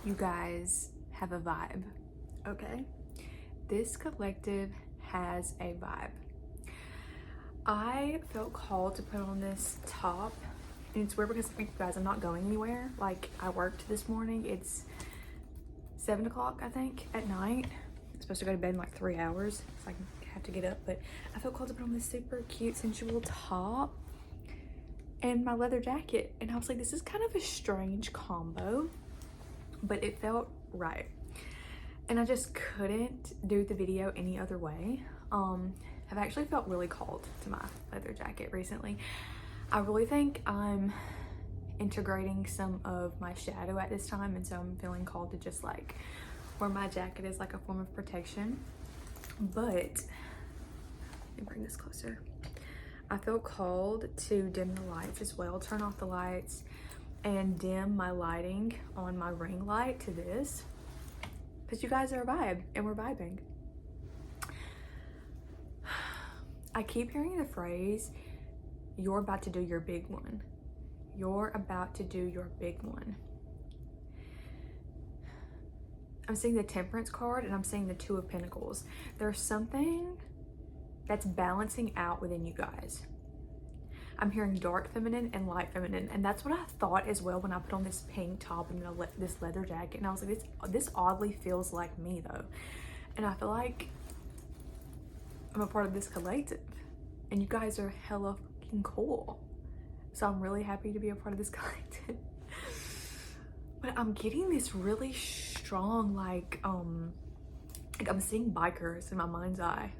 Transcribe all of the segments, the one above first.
You guys have a vibe, okay? This collective has a vibe. I felt called to put on this top, and it's weird because, you guys, I'm not going anywhere. Like, I worked this morning. It's 7 o'clock, I think, at night. I'm supposed to go to bed in like 3 hours, so I have to get up, but I felt called to put on this super cute, sensual top and my leather jacket, and I was like, this is kind of a strange combo, but it felt right, and I just couldn't do the video any other way. I've actually felt really called to my leather jacket recently. I really think I'm integrating some of my shadow at this time, and so I'm feeling called to just like wear my jacket as like a form of protection. But let me bring this closer. I feel called to dim the lights as well, turn off the lights and dim my lighting on my ring light to this, because you guys are a vibe and we're vibing. I keep hearing the phrase, you're about to do your big one. You're about to do your big one. I'm seeing the Temperance card and I'm seeing the Two of Pentacles. There's something that's balancing out within you guys. I'm hearing dark feminine and light feminine, and that's what I thought as well when I put on this pink top and this leather jacket, and I was like, this oddly feels like me though, and I feel like I'm a part of this collective, and you guys are hella fucking cool, so I'm really happy to be a part of this collective. But I'm getting this really strong like I'm seeing bikers in my mind's eye.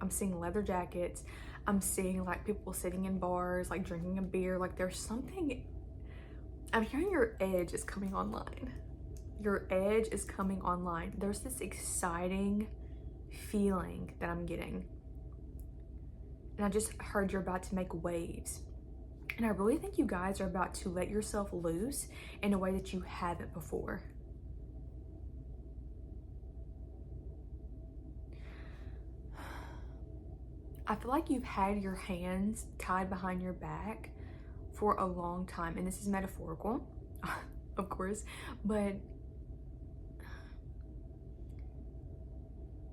I'm seeing leather jackets. I'm seeing like people sitting in bars, like drinking a beer. Like there's something, I'm hearing your edge is coming online. Your edge is coming online. There's this exciting feeling that I'm getting. And I just heard you're about to make waves. And I really think you guys are about to let yourself loose in a way that you haven't before. I feel like you've had your hands tied behind your back for a long time, and this is metaphorical, of course, but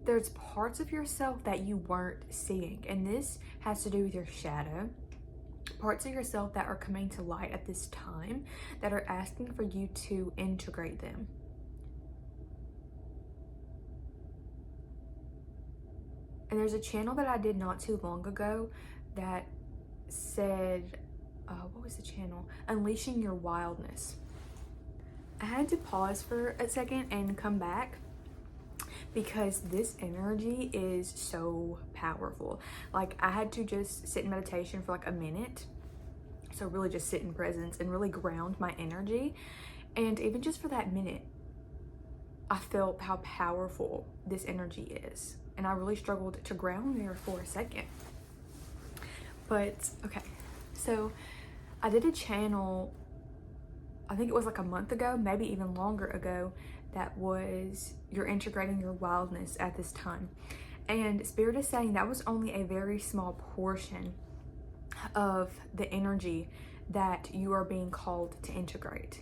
there's parts of yourself that you weren't seeing, and this has to do with your shadow, parts of yourself that are coming to light at this time that are asking for you to integrate them. And there's a channel that I did not too long ago that said, what was the channel? Unleashing Your Wildness. I had to pause for a second and come back because this energy is so powerful. Like I had to just sit in meditation for like a minute. So really just sit in presence and really ground my energy. And even just for that minute, I felt how powerful this energy is. And I really struggled to ground there for a second. But okay, so I did a channel, I think it was like a month ago, maybe even longer ago, that was you're integrating your wildness at this time. And Spirit is saying that was only a very small portion of the energy that you are being called to integrate.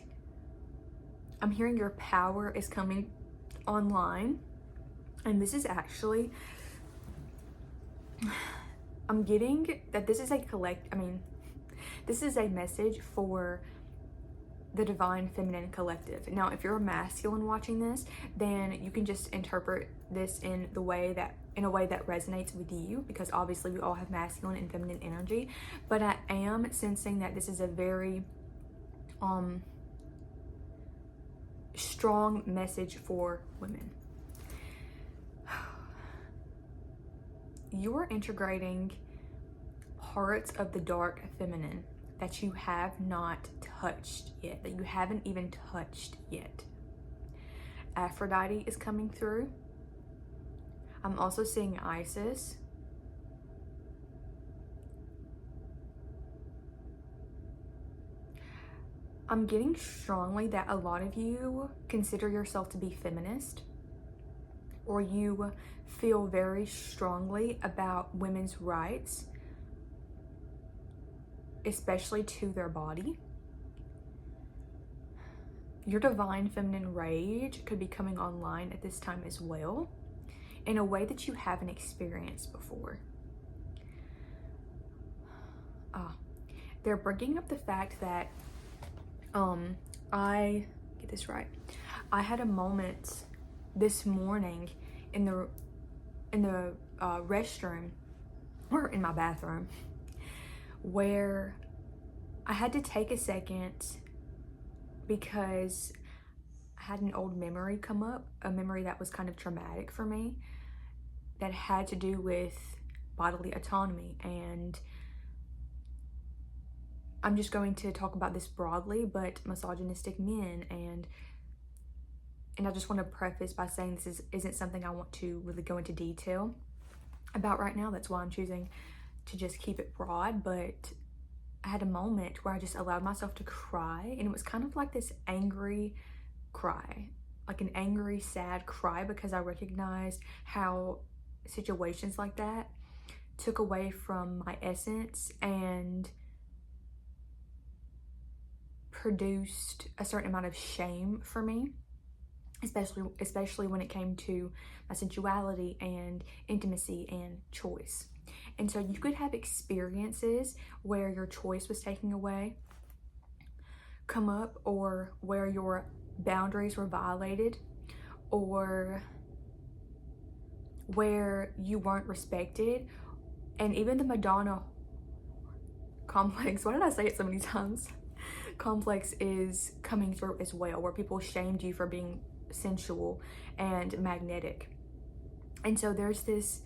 I'm hearing your power is coming online. And this is actually, I'm getting that this is this is a message for the Divine Feminine Collective. Now, if you're a masculine watching this, then you can just interpret this in a way that resonates with you, because obviously we all have masculine and feminine energy. But I am sensing that this is a very strong message for women. You're integrating parts of the dark feminine that you have not touched yet, that you haven't even touched yet. Aphrodite is coming through. I'm also seeing Isis. I'm getting strongly that a lot of you consider yourself to be feminist, or you feel very strongly about women's rights, especially to their body. your divine feminine rage could be coming online at this time as well, in a way that you haven't experienced before. They're bringing up the fact that, I get this right. I had a moment this morning in the restroom, or in my bathroom, where I had to take a second because I had an old memory come up, a memory that was kind of traumatic for me, that had to do with bodily autonomy. And I'm just going to talk about this broadly, but misogynistic men, and I just want to preface by saying this isn't something I want to really go into detail about right now. That's why I'm choosing to just keep it broad. But I had a moment where I just allowed myself to cry, and it was kind of like this angry cry, like an angry, sad cry, because I recognized how situations like that took away from my essence and produced a certain amount of shame for me, especially when it came to my sensuality and intimacy and choice. And so you could have experiences where your choice was taken away, come up, or where your boundaries were violated, or where you weren't respected. And even the Madonna complex, why did I say it so many times? Complex is coming through as well, where people shamed you for being sensual and magnetic. And so there's this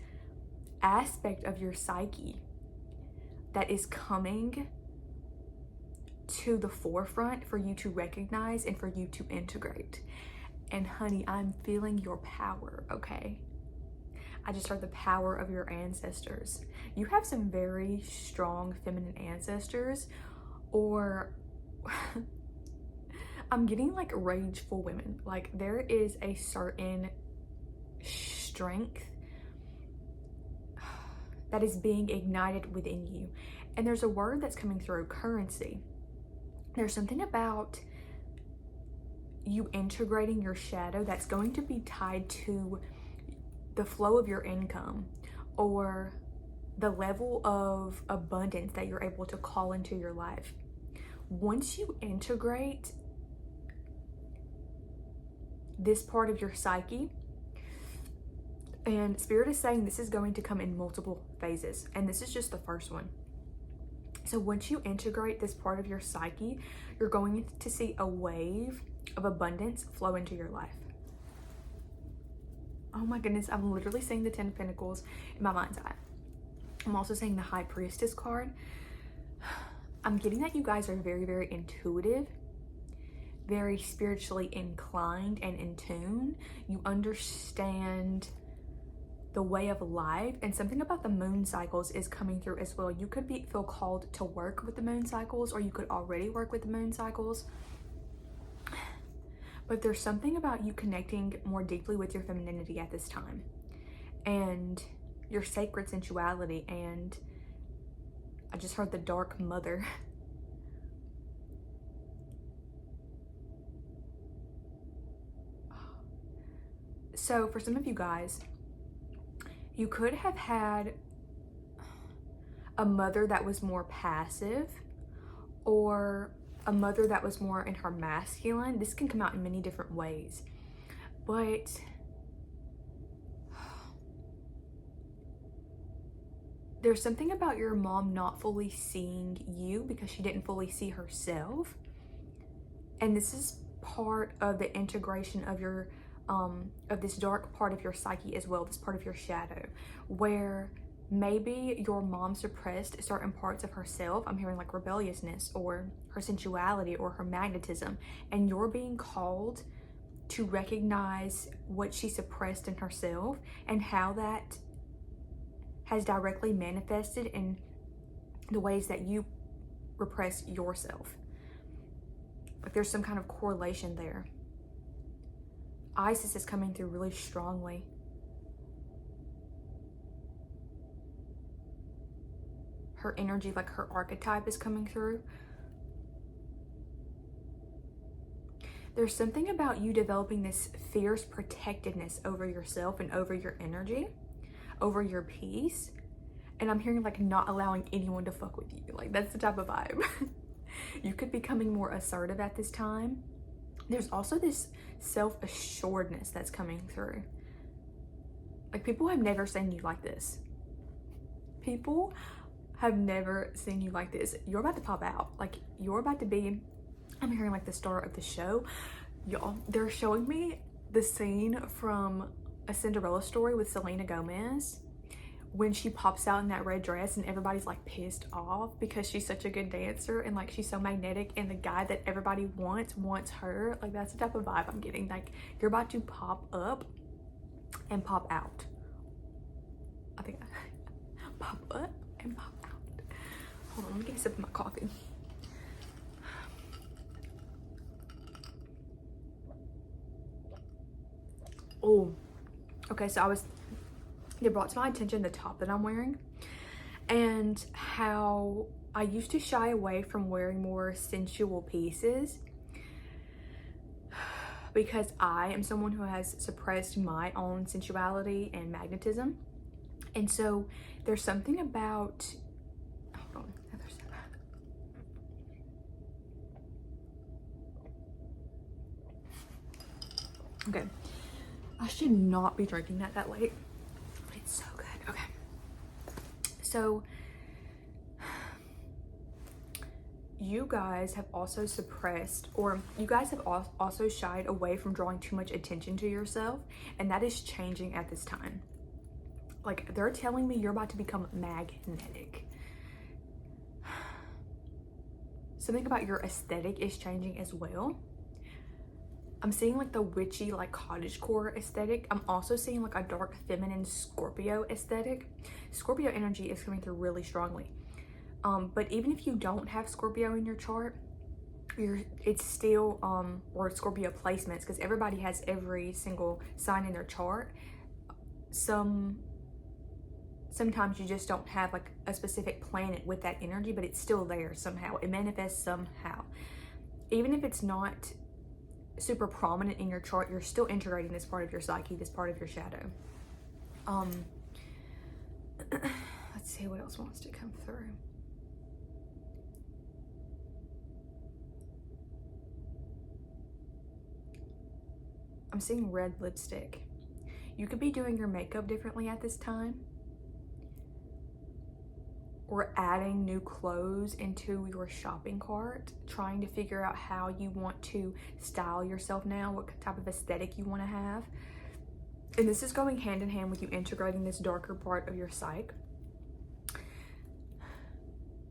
aspect of your psyche that is coming to the forefront for you to recognize and for you to integrate. And honey, I'm feeling your power, okay? I just heard the power of your ancestors. You have some very strong feminine ancestors, or I'm getting like rageful women. Like there is a certain strength that is being ignited within you. And there's a word that's coming through, currency. There's something about you integrating your shadow that's going to be tied to the flow of your income, or the level of abundance that you're able to call into your life. Once you integrate this part of your psyche, and Spirit is saying this is going to come in multiple phases, and this is just the first one. So once you integrate this part of your psyche, you're going to see a wave of abundance flow into your life. Oh my goodness, I'm literally seeing the 10 of Pentacles in my mind's eye. I'm also seeing the High Priestess card. I'm getting that you guys are very, very intuitive, very spiritually inclined and in tune. You understand the way of life, and something about the moon cycles is coming through as well. You could feel called to work with the moon cycles, or you could already work with the moon cycles. But there's something about you connecting more deeply with your femininity at this time, and your sacred sensuality. And I just heard the Dark Mother. So for some of you guys, you could have had a mother that was more passive, or a mother that was more in her masculine. This can come out in many different ways, but there's something about your mom not fully seeing you because she didn't fully see herself. And this is part of the integration of your of this dark part of your psyche as well, this part of your shadow, where maybe your mom suppressed certain parts of herself. I'm hearing like rebelliousness, or her sensuality, or her magnetism, and you're being called to recognize what she suppressed in herself and how that has directly manifested in the ways that you repress yourself. Like there's some kind of correlation there. Isis is coming through really strongly. Her energy, like her archetype, is coming through. There's something about you developing this fierce protectiveness over yourself and over your energy, over your peace. And I'm hearing like not allowing anyone to fuck with you. Like that's the type of vibe. You could be becoming more assertive at this time. There's also this self-assuredness that's coming through. Like people have never seen you like this. People have never seen you like this. You're about to pop out. Like you're about to be, I'm hearing like the star of the show. Y'all, they're showing me the scene from A Cinderella Story with Selena Gomez when she pops out in that red dress and everybody's like pissed off because she's such a good dancer and like she's so magnetic and the guy that everybody wants her. Like that's the type of vibe I'm getting. Like you're about to pop up and pop out. I think pop up and pop out. Hold on, let me get a sip of my coffee. Oh, okay, so it brought to my attention the top that I'm wearing and how I used to shy away from wearing more sensual pieces because I am someone who has suppressed my own sensuality and magnetism. And so there's something about, hold on, another step. Okay, I should not be drinking that late. It's so good. Okay. So you guys have also suppressed, or you guys have also shied away from drawing too much attention to yourself, and that is changing at this time. Like they're telling me you're about to become magnetic. Something about your aesthetic is changing as well. I'm seeing like the witchy, like cottagecore aesthetic. I'm also seeing like a dark feminine Scorpio aesthetic. Scorpio energy is coming through really strongly. But even if you don't have Scorpio in your chart, it's still, or Scorpio placements, because everybody has every single sign in their chart. Sometimes you just don't have like a specific planet with that energy, but it's still there somehow. It manifests somehow. Even if it's not super prominent in your chart, you're still integrating this part of your psyche, this part of your shadow. Let's see what else wants to come through. I'm seeing red lipstick. You could be doing your makeup differently at this time, or adding new clothes into your shopping cart, trying to figure out how you want to style yourself now, what type of aesthetic you want to have. And this is going hand in hand with you integrating this darker part of your psyche.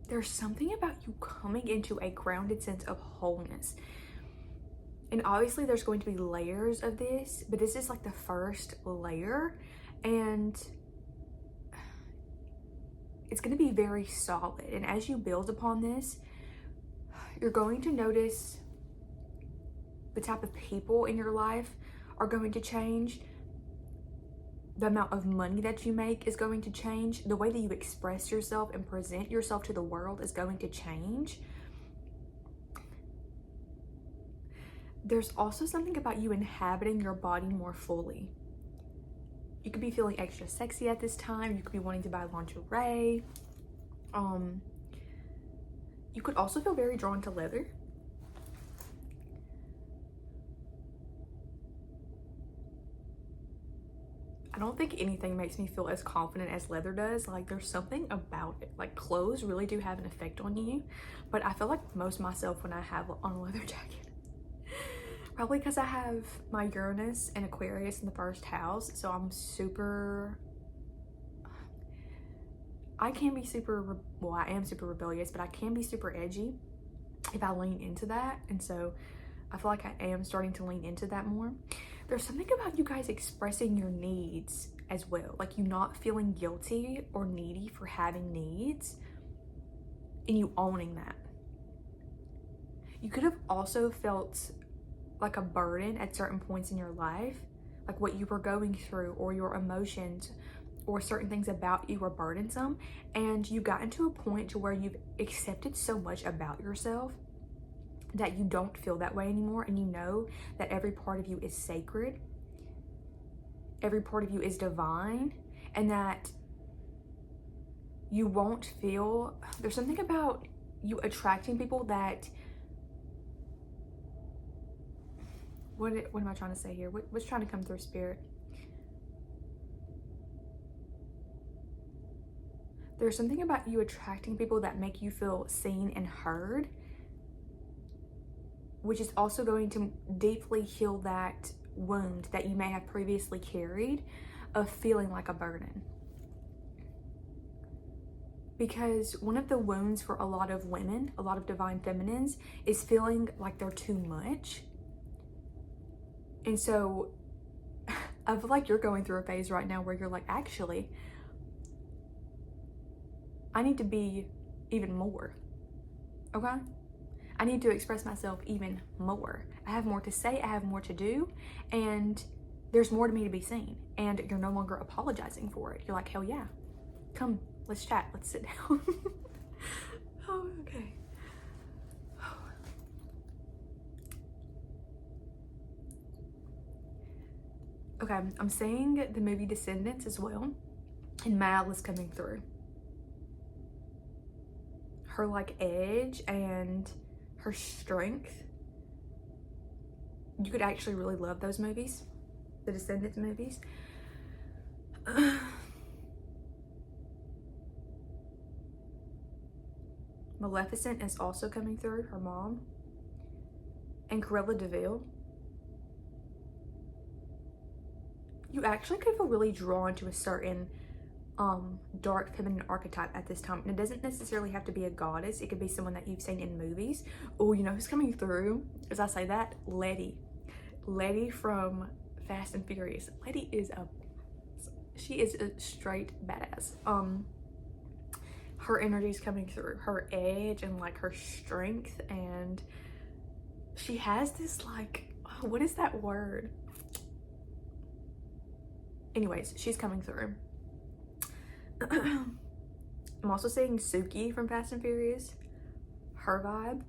There's something about you coming into a grounded sense of wholeness. And obviously there's going to be layers of this, but this is like the first layer, and it's going to be very solid. And as you build upon this, you're going to notice the type of people in your life are going to change. The amount of money that you make is going to change. The way that you express yourself and present yourself to the world is going to change. There's also something about you inhabiting your body more fully. You could be feeling extra sexy at this time. You could be wanting to buy lingerie. You could also feel very drawn to leather. I don't think anything makes me feel as confident as leather does. Like there's something about it. Like clothes really do have an effect on you, but I feel like most myself when I have on a leather jacket. Probably because I have my Uranus and Aquarius in the first house, so I am super rebellious, but I can be super edgy if I lean into that. And so I feel like I am starting to lean into that more. There's something about you guys expressing your needs as well. Like you not feeling guilty or needy for having needs, and you owning that. You could have also felt like a burden at certain points in your life, like what you were going through or your emotions or certain things about you were burdensome, and you got into a point to where you've accepted so much about yourself that you don't feel that way anymore, and you know that every part of you is sacred, every part of you is divine, and that you won't feel, there's something about you attracting people that, what am I trying to say here? What's trying to come through, Spirit? There's something about you attracting people that make you feel seen and heard, which is also going to deeply heal that wound that you may have previously carried of feeling like a burden. Because one of the wounds for a lot of women, a lot of divine feminines, is feeling like they're too much. And so I feel like you're going through a phase right now where you're like, actually, I need to be even more, okay? I need to express myself even more. I have more to say, I have more to do, and there's more to me to be seen. And you're no longer apologizing for it. You're like, hell yeah, come, let's chat, let's sit down. Oh, okay. Okay, I'm seeing the movie Descendants as well, and Mal is coming through. Her like edge and her strength. You could actually really love those movies, the Descendants movies. Maleficent is also coming through, her mom. And Cruella de Vil. You actually could feel really drawn to a certain dark feminine archetype at this time. And it doesn't necessarily have to be a goddess. It could be someone that you've seen in movies. Oh, you know who's coming through? As I say that, Letty. Letty from Fast and Furious. Letty is she is a straight badass. Her energy is coming through, her edge and like her strength, and she has this like, oh, what is that word? Anyways, she's coming through. I'm also seeing Suki from Fast and Furious, her vibe.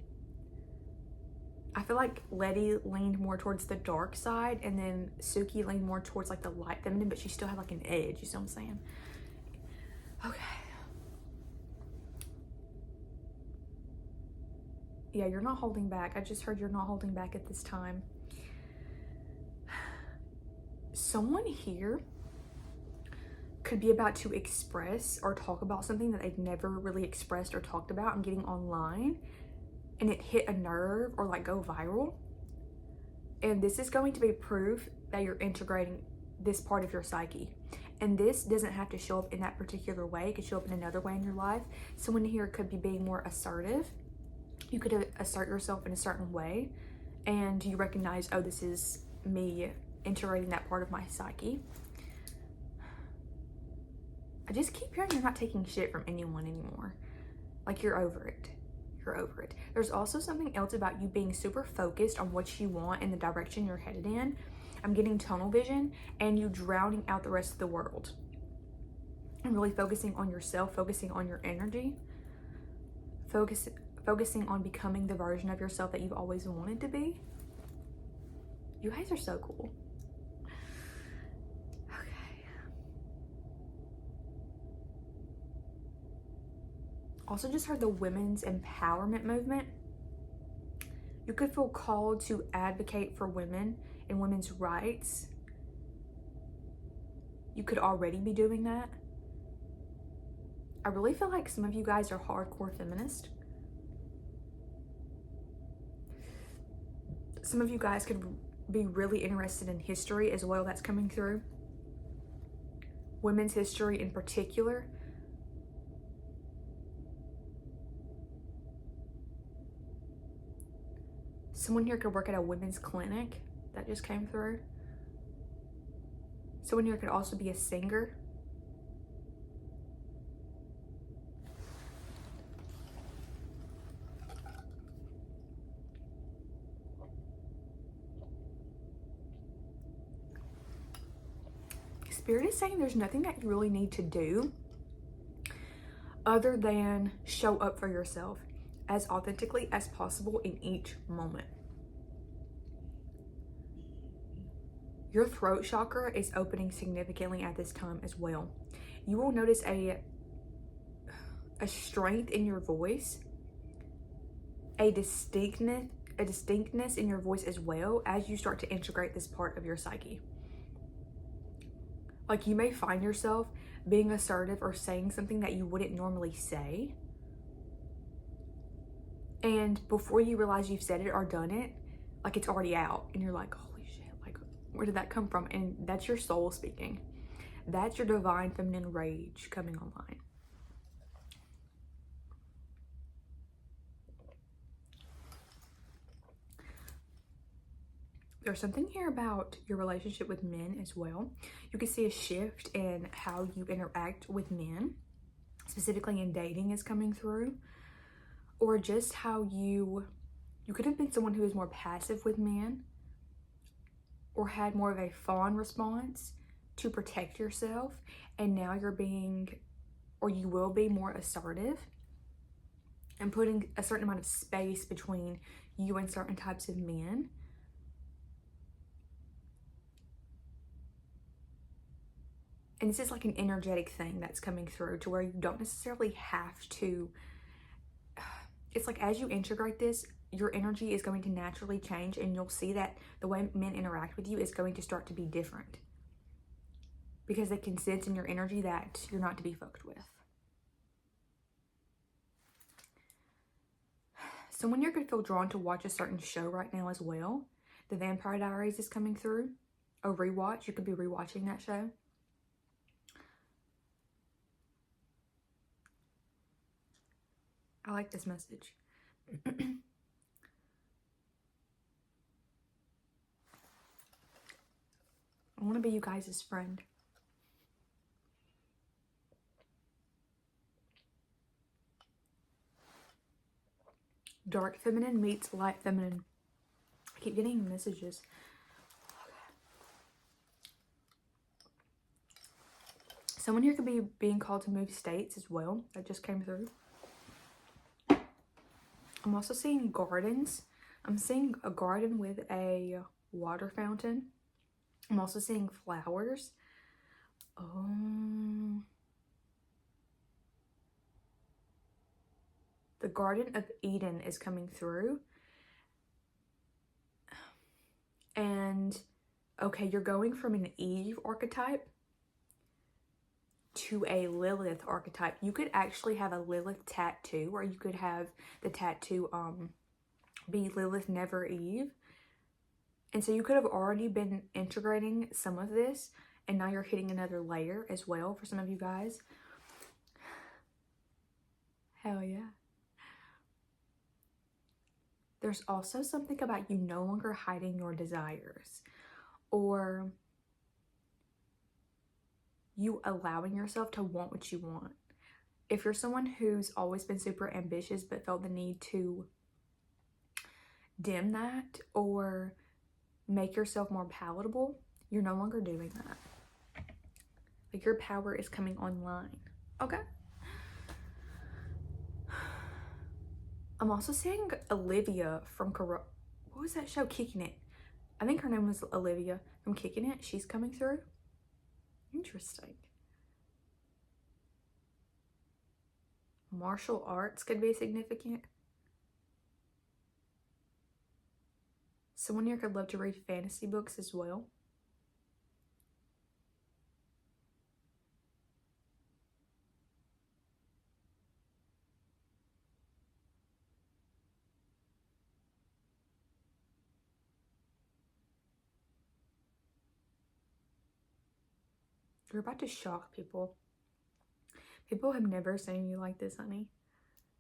I feel like Letty leaned more towards the dark side, and then Suki leaned more towards like the light feminine, but she still had like an edge, you see what I'm saying? Okay. Yeah, you're not holding back. I just heard you're not holding back at this time. Someone here could be about to express or talk about something that they've never really expressed or talked about. I'm getting online, and it hit a nerve or like go viral. And this is going to be proof that you're integrating this part of your psyche. And this doesn't have to show up in that particular way. It could show up in another way in your life. Someone here could be being more assertive. You could assert yourself in a certain way, and you recognize, oh, this is me integrating that part of my psyche. I just keep hearing you're not taking shit from anyone anymore. Like, you're over it. You're over it. There's also something else about you being super focused on what you want and the direction you're headed in. I'm getting tunnel vision, and you drowning out the rest of the world. And really focusing on yourself, focusing on your energy, focusing on becoming the version of yourself that you've always wanted to be. You guys are so cool. Also just heard the women's empowerment movement. You could feel called to advocate for women and women's rights. You could already be doing that. I really feel like some of you guys are hardcore feminist. Some of you guys could be really interested in history as well. That's coming through. Women's history in particular. Someone here could work at a women's clinic. That just came through. Someone here could also be a singer. Spirit is saying there's nothing that you really need to do other than show up for yourself. as authentically as possible in each moment. Your throat chakra is opening significantly at this time as well. You will notice a strength in your voice, a distinctness in your voice as well as you start to integrate this part of your psyche. Like, you may find yourself being assertive or saying something that you wouldn't normally say, and before you realize you've said it or done it, like, it's already out and you're like, holy shit, like, where did that come from? And that's your soul speaking. That's your divine feminine rage coming online. There's something here about your relationship with men as well. You can see a shift in how you interact with men, specifically in dating, is coming through. Or just how you could have been someone who was more passive with men, or had more of a fawn response to protect yourself, and now you're being, or you will be, more assertive and putting a certain amount of space between you and certain types of men. And this is like an energetic thing that's coming through, to where you don't necessarily have to, it's like, as you integrate this, your energy is going to naturally change, and you'll see that the way men interact with you is going to start to be different, because they can sense in your energy that you're not to be fucked with. Someone here could feel drawn to watch a certain show right now as well. The Vampire Diaries is coming through. A rewatch. You could be rewatching that show. I like this message. I want to be you guys' friend. Dark feminine meets light feminine. I keep getting messages. Someone here could be being called to move states as well. That just came through. I'm also seeing gardens. I'm seeing a garden with a water fountain. I'm also seeing flowers. The Garden of Eden is coming through. And, okay, you're going from an Eve archetype to a Lilith archetype. You could actually have a Lilith tattoo, or you could have the tattoo be Lilith, never Eve. And so you could have already been integrating some of this, and now you're hitting another layer as well for some of you guys. Hell yeah. There's also something about you no longer hiding your desires, or you allowing yourself to want what you want. If you're someone who's always been super ambitious but felt the need to dim that or make yourself more palatable, you're no longer doing that. Like, your power is coming online. Okay? I'm also seeing Olivia from what was that show? Kicking It. I think her name was Olivia from Kicking It. She's coming through. Interesting. Martial arts could be significant. Someone here could love to read fantasy books as well. You're about to shock people. People have never seen you like this, honey.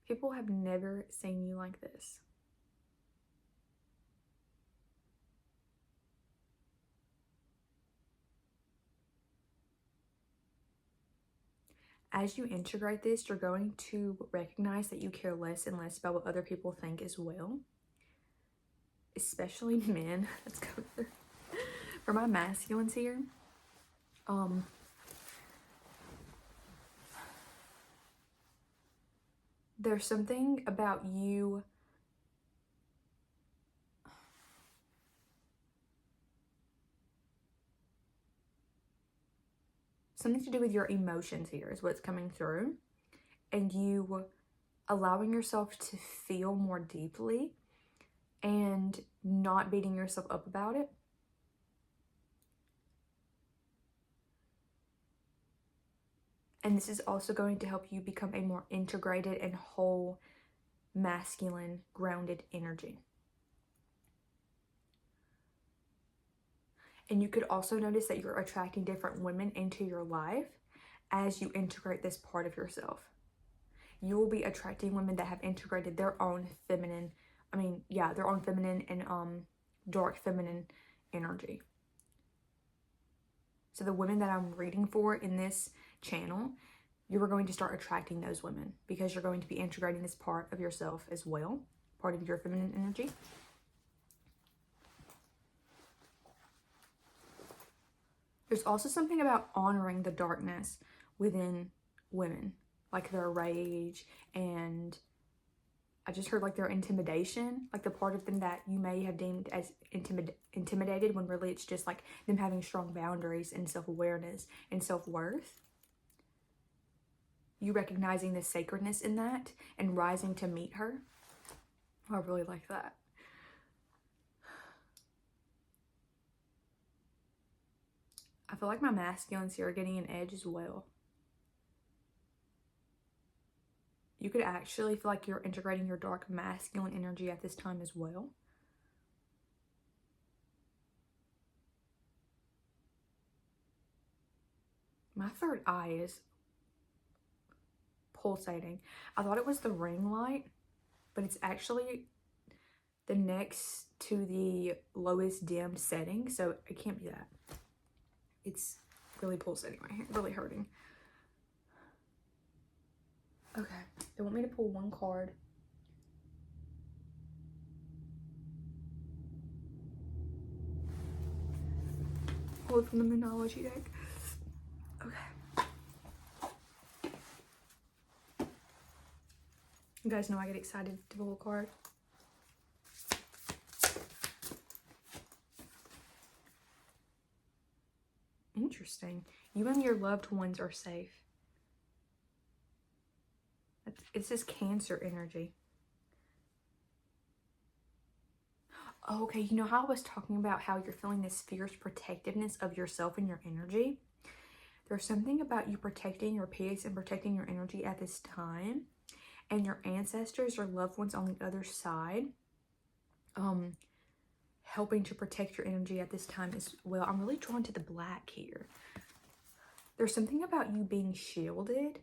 People have never seen you like this. As you integrate this, you're going to recognize that you care less and less about what other people think as well. Especially men. Let's go through. For my masculines here, there's something about you something to do with your emotions here is what's coming through, and you allowing yourself to feel more deeply and not beating yourself up about it. And this is also going to help you become a more integrated and whole masculine grounded energy. And you could also notice that you're attracting different women into your life as you integrate this part of yourself. You will be attracting women that have integrated their own feminine, their own feminine and dark feminine energy. So the women that I'm reading for in this channel, you are going to start attracting those women because you're going to be integrating this part of yourself as well, part of your feminine energy. There's also something about honoring the darkness within women, like their rage, and I just heard like their intimidation, like the part of them that you may have deemed as intimidated when really it's just like them having strong boundaries and self-awareness and self-worth. You recognizing the sacredness in that and rising to meet her. I really like that. I feel like my masculines here are getting an edge as well. You could actually feel like you're integrating your dark masculine energy at this time as well. My third eye is pulsating. I thought it was the ring light, but it's actually the next to the lowest dimmed setting, so it can't be that. It's really pulsating right here, really hurting. Okay, they want me to pull one card. Pull it from the Moonology deck. Okay. You guys know I get excited to pull a card. Interesting. You and your loved ones are safe. It's this Cancer energy. Oh, okay, you know how I was talking about how you're feeling this fierce protectiveness of yourself and your energy? There's something about you protecting your peace and protecting your energy at this time, and your ancestors or loved ones on the other side helping to protect your energy at this time as well. I'm really drawn to the black here. There's something about you being shielded.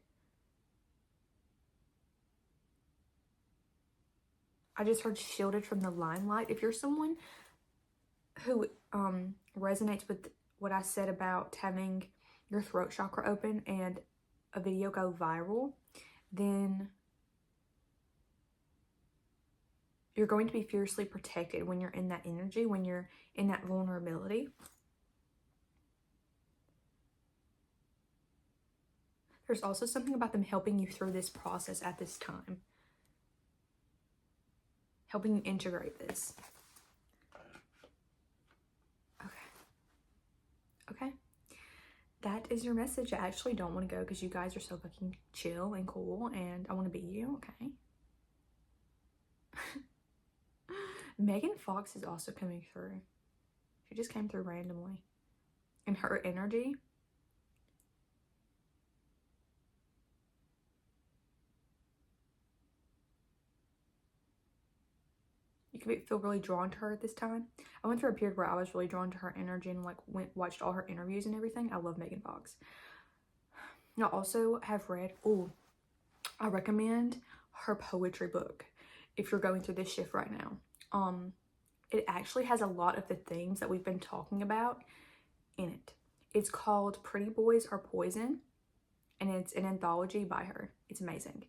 I just heard shielded from the limelight. If you're someone who resonates with what I said about having your throat chakra open and a video go viral, then you're going to be fiercely protected when you're in that energy, when you're in that vulnerability. There's also something about them helping you through this process at this time. Helping you integrate this. Okay. That is your message. I actually don't want to go because you guys are so fucking chill and cool and I want to be you, okay? Megan Fox is also coming through. She just came through randomly. And her energy. You could feel really drawn to her at this time. I went through a period where I was really drawn to her energy and like watched all her interviews and everything. I love Megan Fox. I also have read, I recommend her poetry book if you're going through this shift right now. It actually has a lot of the themes that we've been talking about in it. It's called Pretty Boys Are Poison, and it's an anthology by her. It's amazing.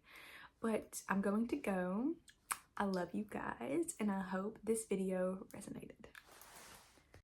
But I'm going to go. I love you guys, and I hope this video resonated.